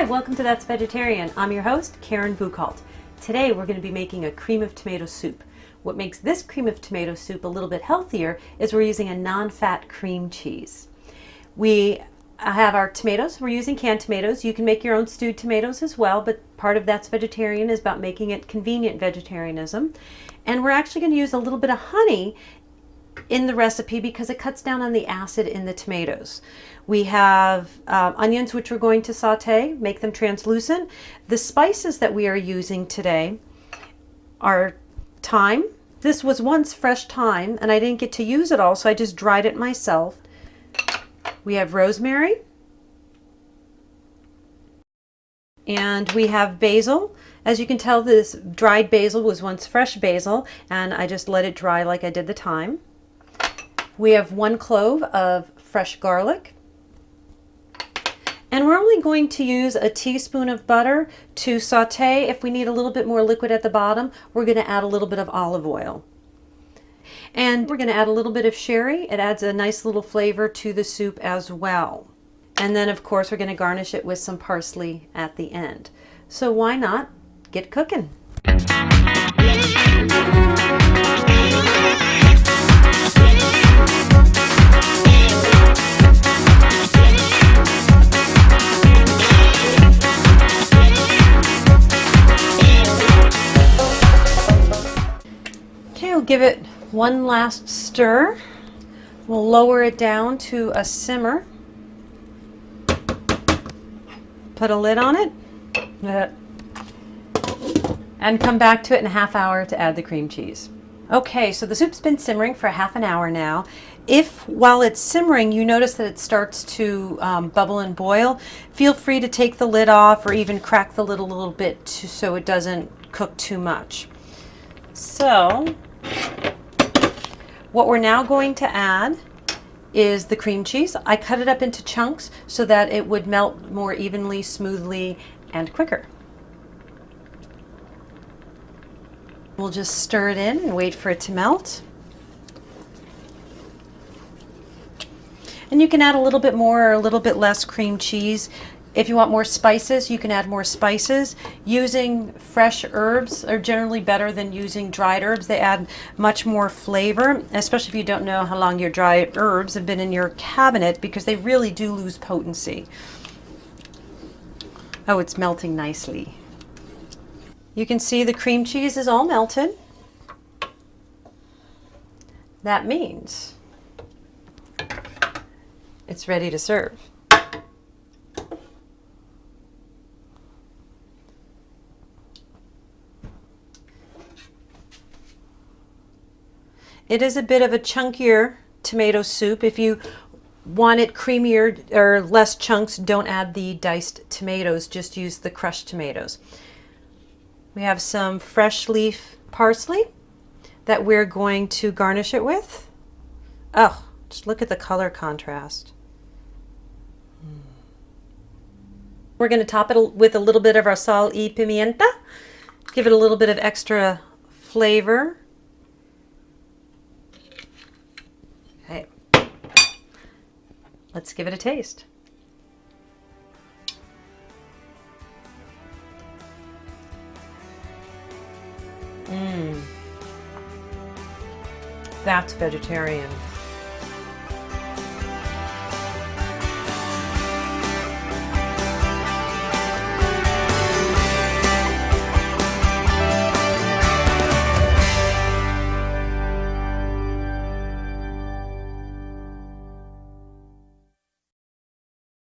welcome to That's Vegetarian. I'm your host, Karen Buchholz. Today we're going to be making a cream of tomato soup. What makes this cream of tomato soup a little bit healthier is we're using a non-fat cream cheese. We have our tomatoes. We're using canned tomatoes. You can make your own stewed tomatoes as well, but part of That's Vegetarian is about making it convenient vegetarianism. And we're actually going to use a little bit of honey in the recipe because it cuts down on the acid in the tomatoes. We have onions, which we're going to saute, make them translucent. The spices that we are using today are thyme. This was once fresh thyme and I didn't get to use it all, so I just dried it myself. We have rosemary, and we have basil. As you can tell, this dried basil was once fresh basil and I just let it dry like I did the thyme. We have 1 clove of fresh garlic. And we're only going to use a teaspoon of butter to saute. If we need a little bit more liquid at the bottom, we're going to add a little bit of olive oil. And we're going to add a little bit of sherry. It adds a nice little flavor to the soup as well. And then of course we're going to garnish it with some parsley at the end. So why not get cooking? Okay, we'll give it one last stir. We'll lower it down to a simmer. Put a lid on it. And come back to it in a half hour to add the cream cheese. Okay, so the soup's been simmering for half an hour now. If while it's simmering you notice that it starts to bubble and boil, feel free to take the lid off or even crack the lid a little bit so it doesn't cook too much. So what we're now going to add is the cream cheese. I cut it up into chunks so that it would melt more evenly, smoothly, and quicker. We'll just stir it in and wait for it to melt. And you can add a little bit more or a little bit less cream cheese. If you want more spices, you can add more spices. Using fresh herbs are generally better than using dried herbs. They add much more flavor, especially if you don't know how long your dried herbs have been in your cabinet, because they really do lose potency. Oh, it's melting nicely. You can see the cream cheese is all melted. That means it's ready to serve. It is a bit of a chunkier tomato soup. If you want it creamier or less chunks, don't add the diced tomatoes, just use the crushed tomatoes. We have some fresh leaf parsley that we're going to garnish it with. Oh, just look at the color contrast. We're going to top it with a little bit of our sal y pimienta, give it a little bit of extra flavor. Okay, let's give it a taste. That's vegetarian.